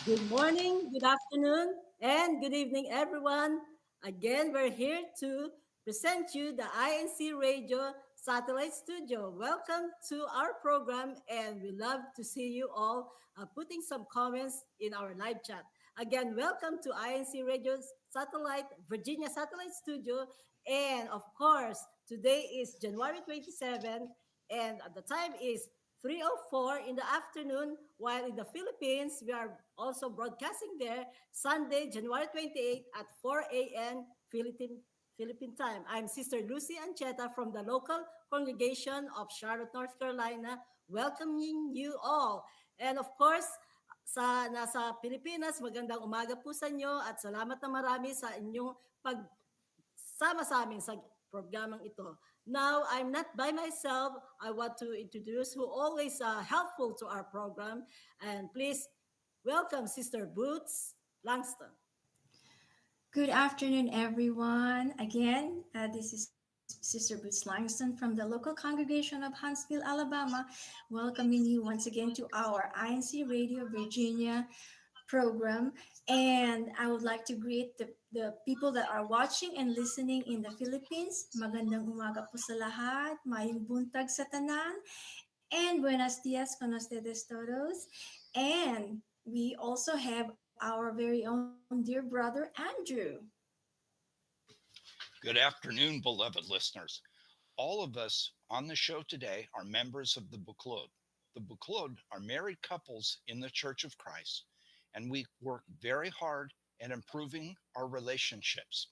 Good morning, good afternoon, and good evening, everyone. Again, we're here to present you the INC Radio Satellite Studio. Welcome to our program, and we love to see you all putting some comments in our live chat. Again, welcome to INC Radio Satellite, Virginia Satellite Studio. And of course, today is January 27th, and the time is 3:04 in the afternoon, while in the Philippines, we are also broadcasting there Sunday, January 28th at 4 a.m. Philippine time. I'm Sister Lucy Ancheta from the local congregation of Charlotte, North Carolina, welcoming you all. And of course, sa nasa Pilipinas, magandang umaga po sa inyo at salamat na marami sa inyong pagsama sa amin sa programang ito. Now, I'm not by myself. I want to introduce who always helpful to our program. And please welcome Sister Boots Langston. Good afternoon, everyone. Again, this is Sister Boots Langston from the local congregation of Huntsville, Alabama, welcoming you once again to our INC Radio Virginia program. And I would like to greet the people that are watching and listening in the Philippines. Magandang umaga po sa lahat. Mayong buntag sa tanan. And buenos dias con ustedes todos. And we also have our very own dear brother, Andrew. Good afternoon, beloved listeners. All of us on the show today are members of the BUKLOD. The BUKLOD are married couples in the Church of Christ, and we work very hard at improving our relationships.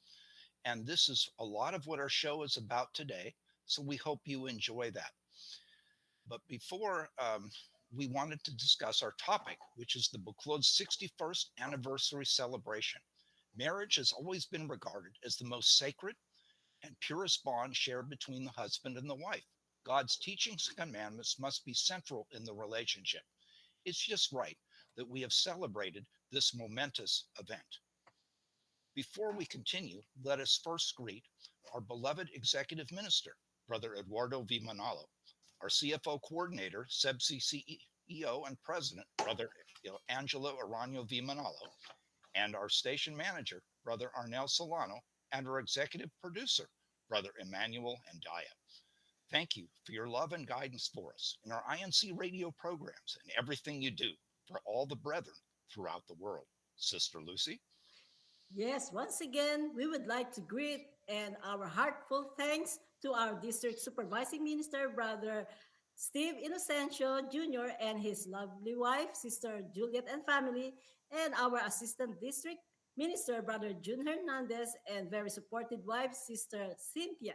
And this is a lot of what our show is about today, so we hope you enjoy that. But before we wanted to discuss our topic, which is the BUKLOD's 61st anniversary celebration. Marriage has always been regarded as the most sacred and purest bond shared between the husband and the wife. God's teachings and commandments must be central in the relationship. It's just right that we have celebrated this momentous event. Before we continue, let us first greet our beloved executive minister, Brother Eduardo V. Manalo, our CFO coordinator, SEBC CEO and president, Brother Angelo Arano V. Manalo, and our station manager, Brother Arnel Solano, and our executive producer, Brother Emmanuel Andaya. Thank you for your love and guidance for us in our INC radio programs and everything you do for all the brethren throughout the world. Sister Lucy? Yes, once again, we would like to greet and our heartfelt thanks to our district supervising minister, Brother Steve Inocencio Jr. and his lovely wife, Sister Juliet and family, and our assistant district minister, Brother June Hernandez, and very supported wife, Sister Cynthia.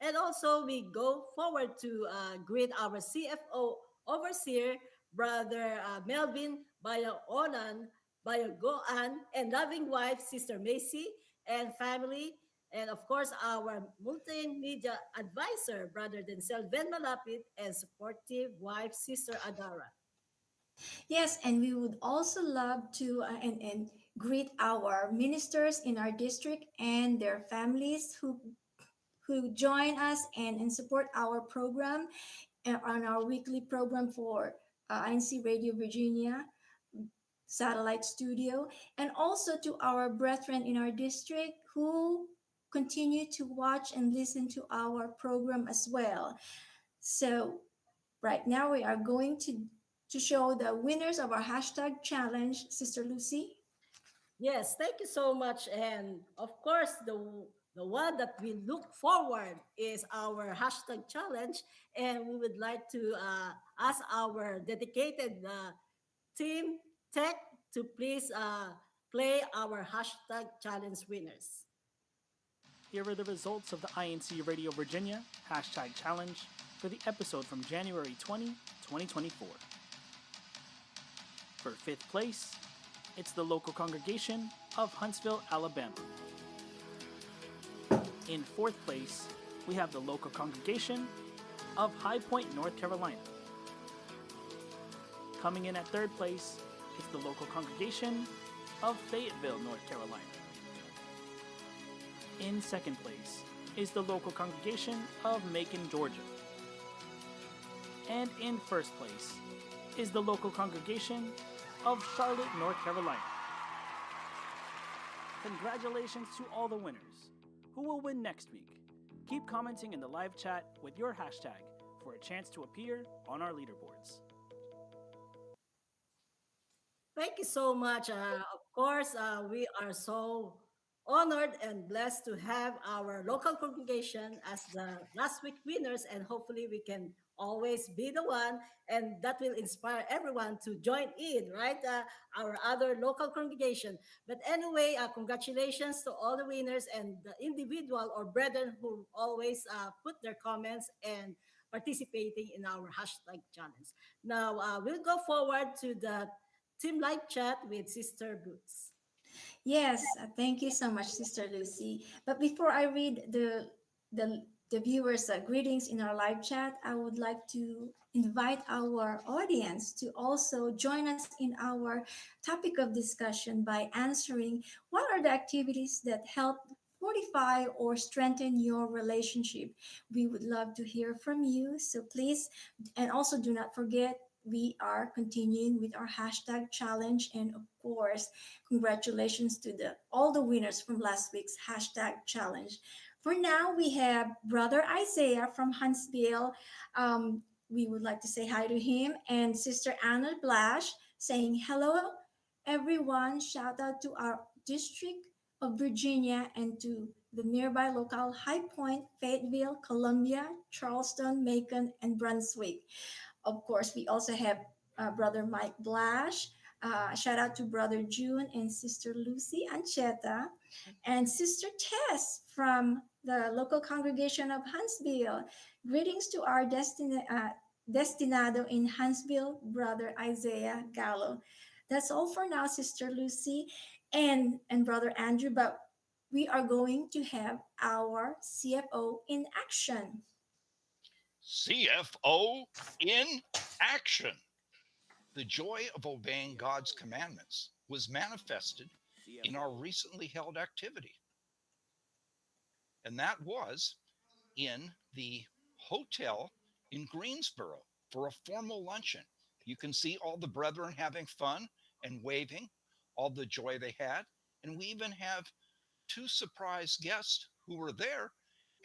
And also, we go forward to greet our CFO overseer, Brother Melvin Bayaonan, Bayagoan, and loving wife, Sister Macy, and family. And of course, our multimedia advisor, Brother Denzel Ben Malapit, and supportive wife, Sister Adara. Yes, and we would also love to and greet our ministers in our district and their families who join us and support our program on our weekly program for INC Radio Virginia Satellite Studio, and also to our brethren in our district who continue to watch and listen to our program as well. So right now we are going to show the winners of our hashtag challenge, Sister Lucy. Yes, thank you so much. And of course, the one that we look forward is our hashtag challenge. And we would like to ask our dedicated team tech to please play our hashtag challenge winners. Here are the results of the INC Radio Virginia hashtag challenge for the episode from January 20, 2024. For fifth place, it's the local congregation of Huntsville, Alabama. In fourth place, we have the local congregation of High Point, North Carolina. Coming in at third place is the local congregation of Fayetteville, North Carolina. In second place is the local congregation of Macon, Georgia. And in first place is the local congregation of Charlotte, North Carolina. Congratulations to all the winners. Who will win next week? Keep commenting in the live chat with your hashtag for a chance to appear on our leaderboards. Thank you so much. Of course, we are so honored and blessed to have our local congregation as the last week winners, and hopefully, we can always be the one, and that will inspire everyone to join in, right? Our other local congregation. But anyway, congratulations to all the winners and the individual or brethren who always put their comments and participating in our hashtag challenge. Now, we'll go forward to the team live chat with Sister Boots. Yes, thank you so much, Sister Lucy. But before I read the viewers' greetings in our live chat, I would like to invite our audience to also join us in our topic of discussion by answering what are the activities that help fortify or strengthen your relationship. We would love to hear from you. So please, and also do not forget, we are continuing with our hashtag challenge, and of course, congratulations to the all the winners from last week's hashtag challenge. For now, we have Brother Isaiah from Huntsville. We would like to say hi to him, and Sister Anna Blash saying hello, everyone. Shout out to our District of Virginia and to the nearby local High Point, Fayetteville, Columbia, Charleston, Macon, and Brunswick. Of course, we also have Brother Mike Blash. Shout out to Brother June and Sister Lucy Ancheta and Sister Tess from the local congregation of Huntsville. Greetings to our destinado in Huntsville, Brother Isaiah Gallo. That's all for now, Sister Lucy and Brother Andrew. But we are going to have our CFO in action. CFO in action. The joy of obeying God's commandments was manifested in our recently held activity. And that was in the hotel in Greensboro for a formal luncheon. You can see all the brethren having fun and waving, all the joy they had. And we even have two surprise guests who were there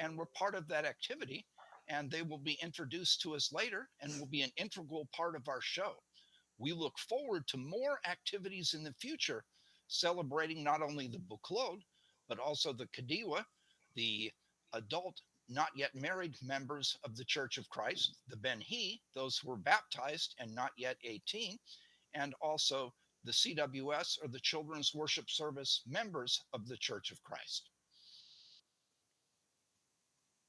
and were part of that activity. And they will be introduced to us later and will be an integral part of our show. We look forward to more activities in the future, celebrating not only the BUKLOD, but also the Kadiwa, the adult, not yet married members of the Church of Christ, the Ben He, those who were baptized and not yet 18, and also the CWS, or the Children's Worship Service members of the Church of Christ.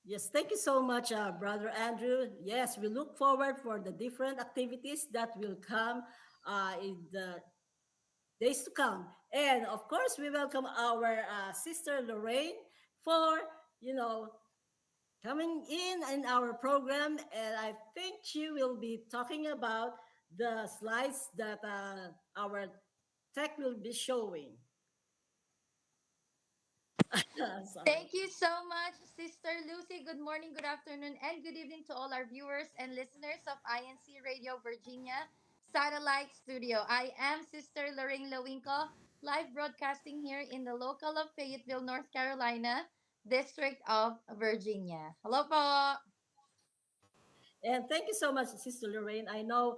Yes, thank you so much, Brother Andrew. Yes, we look forward for the different activities that will come in the days to come. And of course, we welcome our sister Lorraine for, you know, coming in our program. And I think she will be talking about the slides that our tech will be showing. Sorry. Thank you so much, Sister Lucy. Good morning, good afternoon, and good evening to all our viewers and listeners of INC Radio Virginia Satellite Studio. I am Sister Lorraine Lowinko, live broadcasting here in the local of Fayetteville, North Carolina, District of Virginia. Hello po! And thank you so much, Sister Lorraine. I know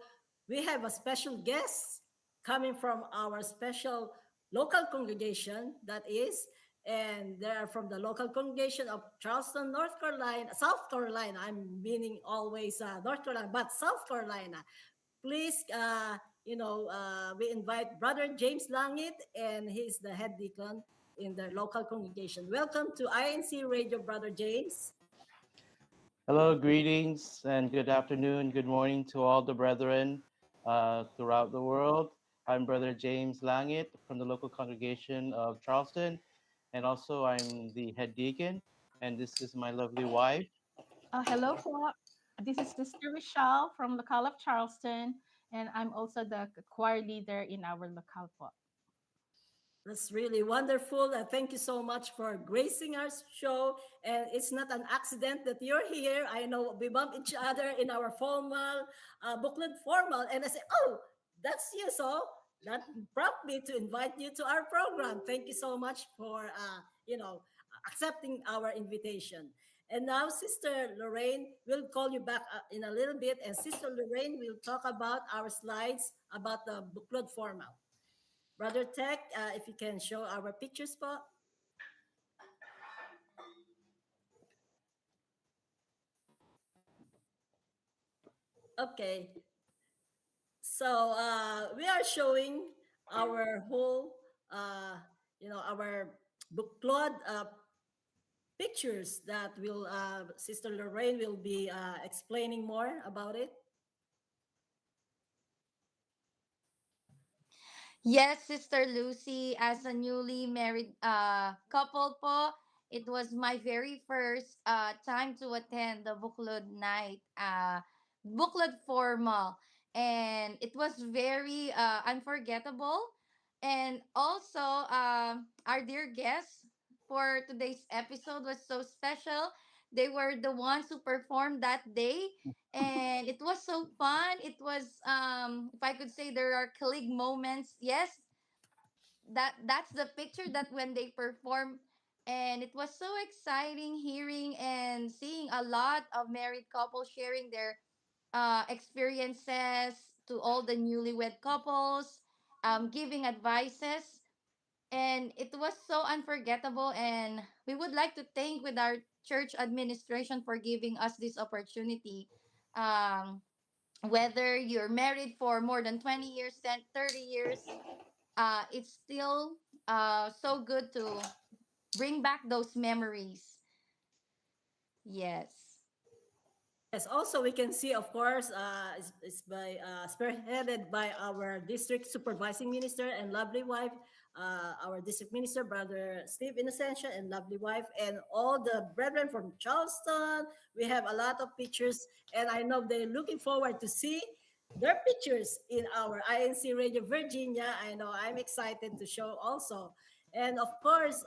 we have a special guest coming from our special local congregation, that is, and they're from the local congregation of Charleston, North Carolina, South Carolina. I'm meaning always North Carolina, but South Carolina. Please, we invite Brother James Langit, and he's the head deacon in the local congregation. Welcome to INC Radio, Brother James. Hello, greetings, and good afternoon, good morning to all the brethren throughout the world. I'm Brother James Langit from the local congregation of Charleston, and also I'm the head deacon, and this is my lovely wife. Hello po. This is Sister Michelle from Local of Charleston, and I'm also the choir leader in our locale po. That's really wonderful. Thank you so much for gracing our show. And it's not an accident that you're here. I know we bump each other in our formal, BUKLOD formal. And I say, oh, that's you. So that prompted me to invite you to our program. Thank you so much for accepting our invitation. And now Sister Lorraine will call you back in a little bit, and Sister Lorraine will talk about our slides about the booklet format. Brother Tech, if you can show our pictures, po. Okay. So we are showing our whole, our booklet pictures that will Sister Lorraine will be explaining more about it. Yes, Sister Lucy, as a newly married couple po, it was my very first time to attend the Buklod night, Buklod formal. And it was very unforgettable. And also, our dear guests for today's episode was so special. They were the ones who performed that day, and it was so fun. It was, if I could say, there are colleague moments. Yes, that's the picture that when they perform. And it was so exciting hearing and seeing a lot of married couples sharing their experiences to all the newlywed couples, giving advices. And it was so unforgettable, and we would like to thank with our church administration for giving us this opportunity. um, Whether you're married for more than 20 years, 10, 30 years, it's still so good to bring back those memories. Yes. Yes, also we can see, of course, it's by spearheaded by our district supervising minister and lovely wife, our district minister, Brother Steve Innocentia, and lovely wife, and all the brethren from Charleston. We have a lot of pictures, and I know they're looking forward to see their pictures in our INC Radio Virginia. I know I'm excited to show also. And of course,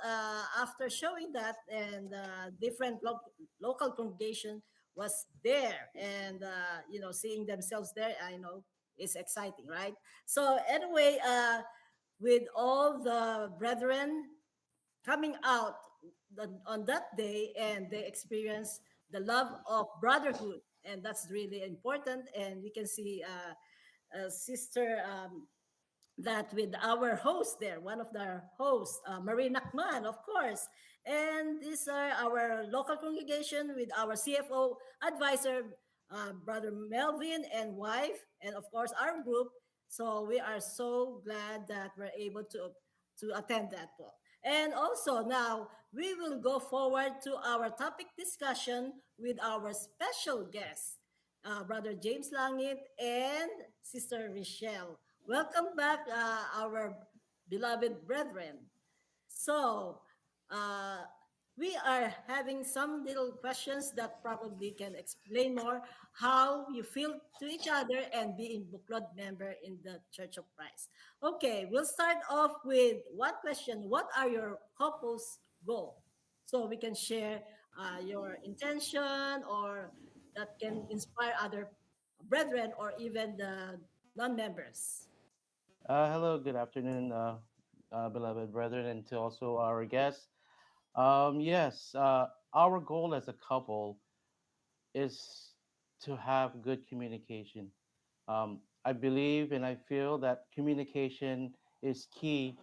after showing that, and different local congregation was there, and seeing themselves there, I know it's exciting, right? So anyway, with all the brethren coming out on that day, and they experience the love of brotherhood, and that's really important. And we can see sister that with our host there, one of the hosts, Marie Nakman, of course. And these are our local congregation with our CFO advisor, Brother Melvin and wife, and of course our group. So we are so glad that we're able to attend that talk. And also now we will go forward to our topic discussion with our special guest, Brother James Langit and Sister Michelle. Welcome back, our beloved brethren. So, uh, we are having some little questions that probably can explain more how you feel to each other and being Buklod member in the Church of Christ. Okay, we'll start off with one question. What are your couple's goal? So we can share your intention, or that can inspire other brethren or even the non-members. Hello, good afternoon, beloved brethren, and to also our guests. Yes, our goal as a couple is to have good communication. I believe and I feel that communication is key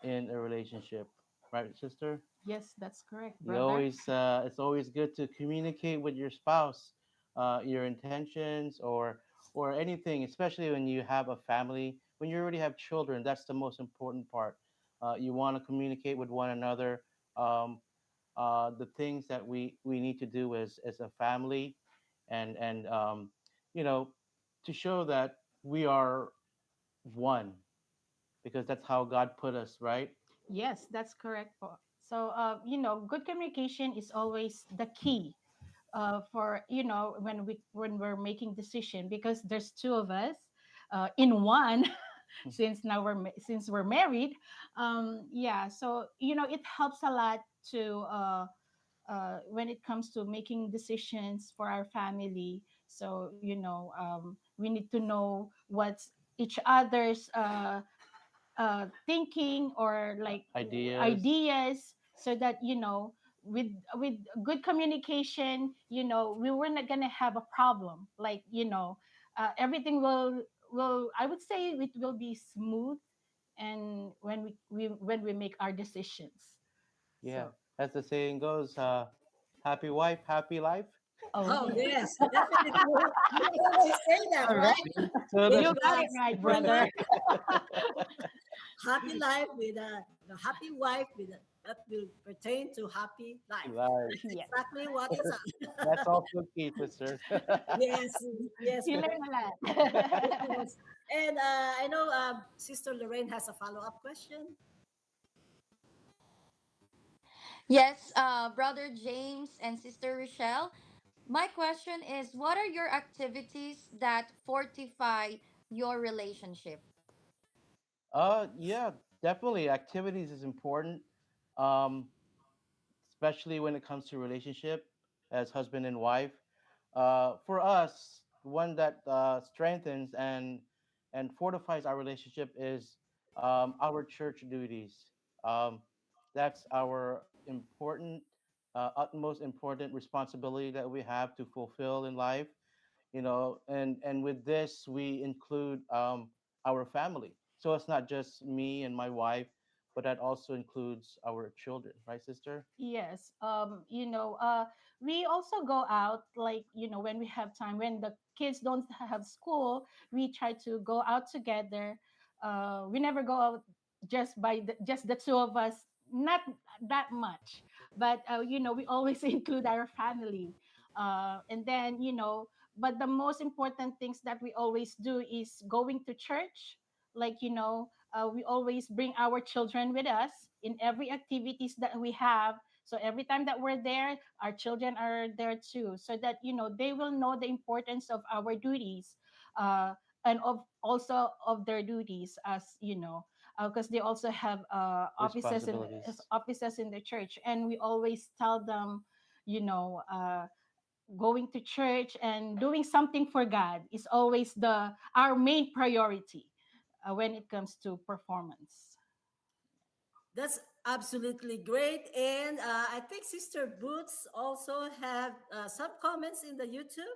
in a relationship, right, sister? Yes, that's correct, You brother. always, it's always good to communicate with your spouse, your intentions or anything, especially when you have a family, when you already have children. That's the most important part. You want to communicate with one another. Um, the things that we need to do as a family, and you know, to show that we are one, because that's how God put us, right? Yes, that's correct po. So, good communication is always the key for when we're making decision, because there's two of us in one. Since we're married. Yeah, so it helps a lot to when it comes to making decisions for our family. So we need to know what's each other's thinking or like Ideas. ideas, so that with good communication, we were not gonna have a problem. Like, everything will, I would say, it will be smooth, and when we make our decisions. Yeah, So, as the saying goes, happy wife, happy life. oh Oh, yes, yes, definitely. You always say that, correct. right? So If that's You you got are it right, single brother. man, happy life with a happy wife with that will pertain to happy life. life. That's Yes, exactly what it's on. That's also key, sister. Yes, yes, you very learn a lot. yes. And I know Sister Lorraine has a follow-up question. Yes, brother James and sister Rochelle. My question is, what are your activities that fortify your relationship? Yeah, definitely. Activities is important, um, especially when it comes to relationship as husband and wife. For us, one that strengthens and fortifies our relationship is our church duties. Um, that's our important, utmost important responsibility that we have to fulfill in life. And with this we include our family, so it's not just me and my wife, but that also includes our children, right, sister? Yes. We also go out, like, when we have time, when the kids don't have school, we try to go out together. We never go out just the two of us, not that much, but we always include our family. And then, but the most important things that we always do is going to church. Like, we always bring our children with us in every activities that we have, so every time that we're there, our children are there too, so that they will know the importance of our duties, uh, and of also of their duties, as because they also have Responsibilities. offices in the church, and we always tell them, you know, uh, going to church and doing something for God is always the our main priority, when it comes to performance. That's absolutely great. And I think Sister Boots also have some comments in the YouTube.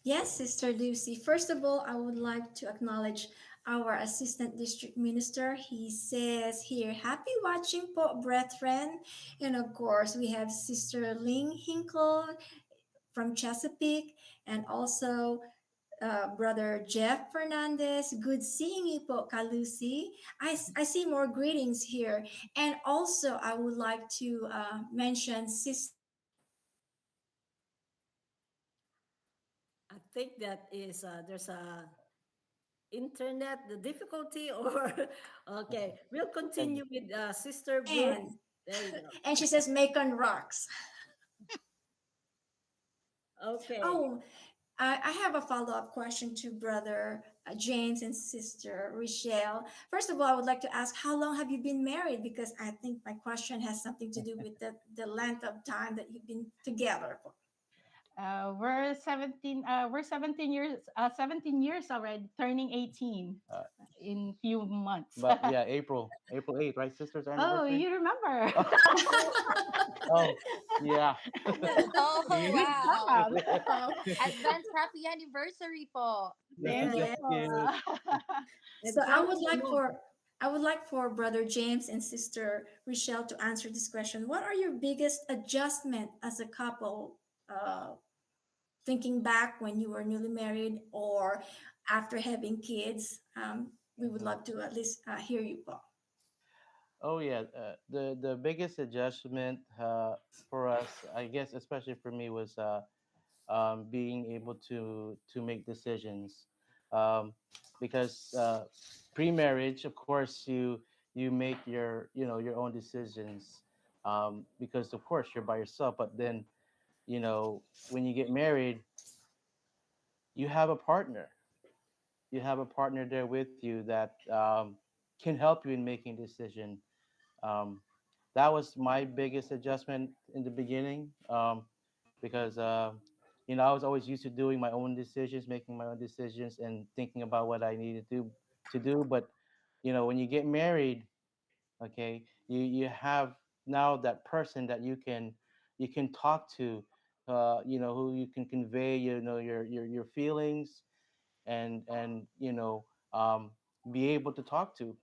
Yes, Sister Lucy. First of all, I would like to acknowledge our Assistant District Minister. He says here, happy watching po, brethren. And of course, we have Sister Ling Hinkle from Chesapeake, and also Brother Jeff Fernandez. Good seeing you po, Kalusi. I see more greetings here. And also, I would like to mention Sister Rochelle. I think that is there's a internet the difficulty or okay. We'll And continue with Sister Boots. And There you go. and she says Macon rocks. Okay. Oh, I have a follow up question to Brother James and Sister Rochelle. First of all, I would like to ask, how long have you been married? Because I think my question has something to do with the length of time that you've been together for. We're 17 years already, turning 18 uh, in few months. but yeah, April 8th, right, sister's Oh, anniversary. you remember? Oh, yeah. Oh, Good wow. job. Advance happy anniversary po. Thank you Yeah. Thank you. po. And So I count would your like money. for Brother James and Sister Rochelle to answer this question. What are your biggest adjustment as a couple? Thinking back when you were newly married or after having kids, we would Mhm. love to at least hear you, Paul. Oh yeah, the biggest adjustment for us, I guess, especially for me, was being able to make decisions, um, because pre-marriage, of course, you make your own decisions, because of course you're by yourself. But then, when you get married, you have a partner. You have a partner there with you that can help you in making decision. Um, that was my biggest adjustment in the beginning, because I was always used to doing my own decisions, making my own decisions, and thinking about what I needed to do. But when you get married, okay, you have now that person that you can talk to, who you can convey, your feelings, and be able to talk to.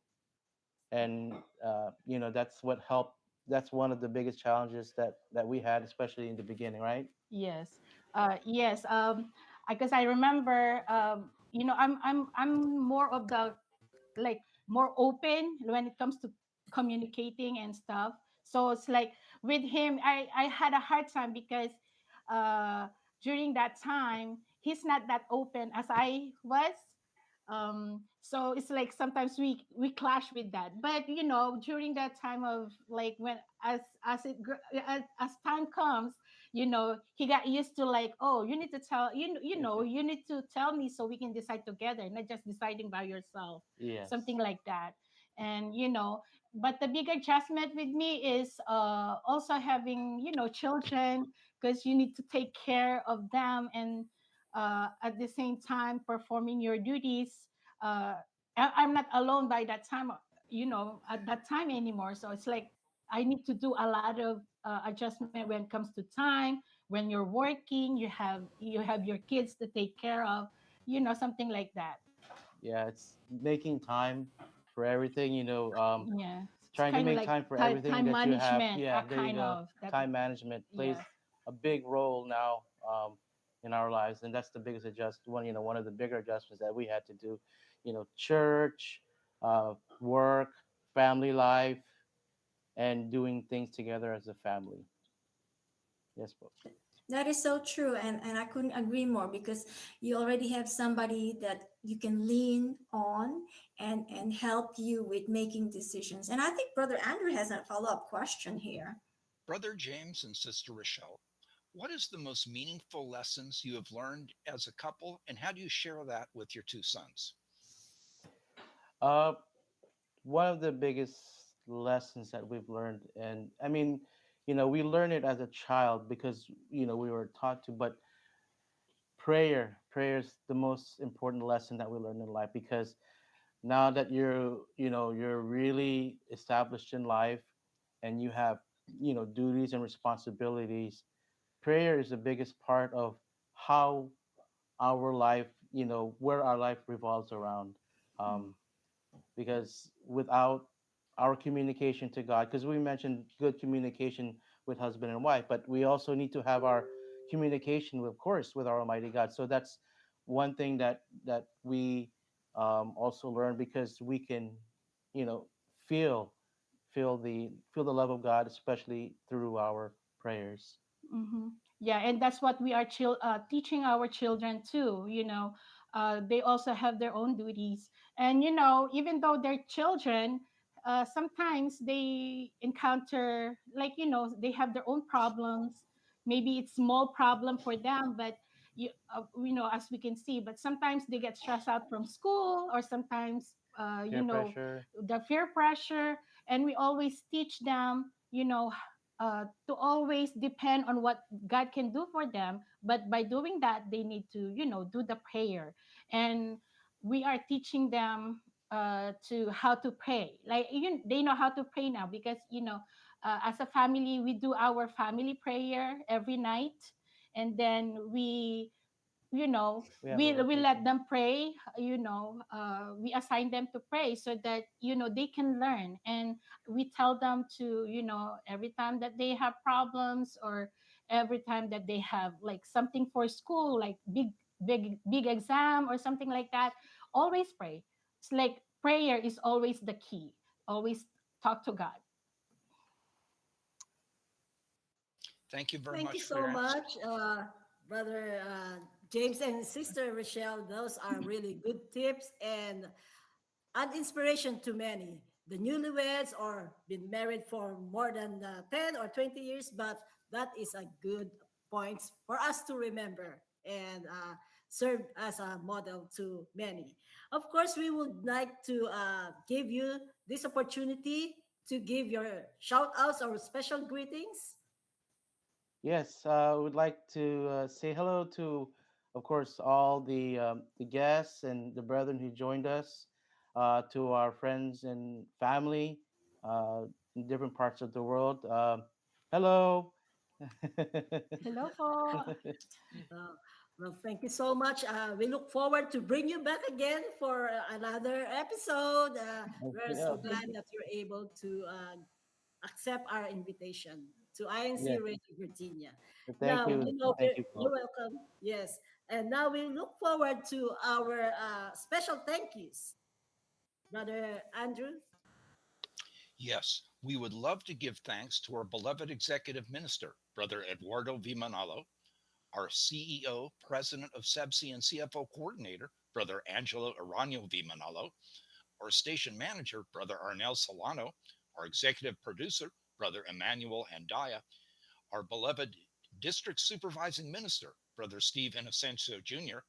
And that's what helped. That's one of the biggest challenges that we had, especially in the beginning, right? Yes. Yes. Because I remember, I'm more of the, like, more open when it comes to communicating and stuff. So it's like with him, I had a hard time because uh during that time he's not that open as I was. So it's like sometimes we clash with that, but during that time of, like, when as time comes, he got used to, like, oh, you need to tell, Okay. you need to tell me so we can decide together, not just deciding by yourself, Yes. something like that. And but the big adjustment with me is also having children, because you need to take care of them, and at the same time performing your duties. I'm not alone by that time, at that time anymore. So it's like I need to do a lot of adjustment when it comes to time. When you're working, you have your kids to take care of, something like that. Yeah, it's making time for everything, Yeah, it's trying to kind of make like time for time, everything time that you have. management, Yeah, there you kind go. of that. Time management plays Yes. a big role now, in our lives, and that's the biggest one of the bigger adjustments that we had to do. Church, work, family life, and doing things together as a family. Yes, bro. That is so true, and I couldn't agree more, because you already have somebody that you can lean on and help you with making decisions. And I think Brother Andrew has a follow-up question here. Brother James and Sister Rochelle, what is the most meaningful lessons you have learned as a couple, and how do you share that with your two sons? Uh, One of the biggest lessons that we've learned, and I mean, we learn it as a child because we were taught to, but prayer is the most important lesson that we learn in life, because now that you're really established in life, and you have duties and responsibilities, prayer is the biggest part of how our life, where our life revolves around. um, because without our communication to God, because we mentioned good communication with husband and wife, but we also need to have our communication, of course, with our Almighty God. So that's one thing that we also learn, because we can, you know, feel feel the love of God, especially through our prayers. Mm-hmm. Yeah, and that's what we are teaching our children too. They also have their own duties, and even though they're children, sometimes they encounter, like, they have their own problems. Maybe it's small problem for them, but as we can see, but sometimes they get stressed out from school, or sometimes Peer pressure. the fear pressure, and we always teach them, to always depend on what God can do for them. But by doing that, they need to, do the prayer. And we are teaching them to how to pray. Like, they know how to pray now, because, as a family, we do our family prayer every night. And then We have a we let rotation. them pray. We assign them to pray, so that they can learn. And we tell them to, every time that they have problems, or every time that they have, like, something for school, like big exam or something like that, always pray. It's like prayer is always the key. Always talk to God. Thank you very Thank you much for so your answer. much, Brother James and Sister Rochelle. Those are really good tips and an inspiration to many. The newlyweds or been married for more than 10 or 20 years, but that is a good point for us to remember and serve as a model to many. Of course, we would like to give you this opportunity to give your shout outs or special greetings. Yes, I would like to say hello to, of course, all the guests and the brethren who joined us. to our friends and family in different parts of the world. Hello. Hello po. Uh, well, thank you so much. We look forward to bring you back again for another episode. We're Yeah, so glad that you're able to accept our invitation to INC yeah. Radio Virginia. Thank Now, you. Thank you, you're Paul. welcome. Yes. And now we look forward to our special thank yous. Brother Andrew. Yes, we would love to give thanks to our beloved executive minister, Brother Eduardo Vimanalo, our CEO, President of SEBSI and CFO Coordinator, Brother Angelo Arano Vimanalo, our station manager, Brother Arnel Solano, our executive producer, Brother Emmanuel Andaya, our beloved district supervising minister, Brother Steve Inocencio Jr.,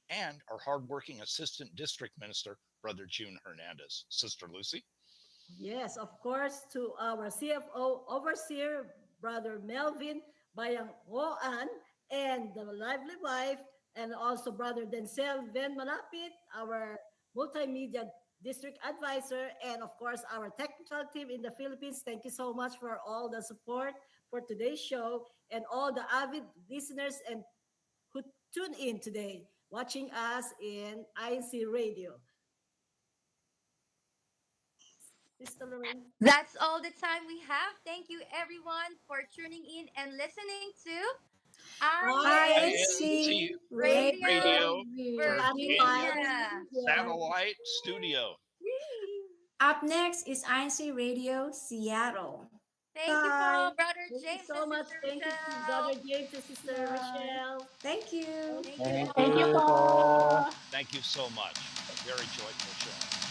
and our hardworking assistant district minister, Brother June Hernandez. Sister Lucy? Yes, of course, to our CFO overseer, Brother Melvin Bayang Hoan, and the lively wife, and also Brother Denzel Ven Malapit, our multimedia district advisor, and of course, our technical team in the Philippines. Thank you so much for all the support for today's show and all the avid listeners and who tune in today, watching us in INC Radio. Sister Lorraine. That's all the time we have. Thank you, everyone, for tuning in and listening to INC INC INC Radio Radio Radio Virginia. Virginia Virginia. Yeah. Satellite Studio. Yee. Up next is INC Radio Seattle. Thank you, Bye. Paul, Brother Thank you James so and much. Sister Thank you to Brother Rochelle. James and Sister Bye. Rochelle. Thank you. Thank Thank you, you. Thank Thank you you, Paul. Paul. po. Thank you so much. Very joyful show.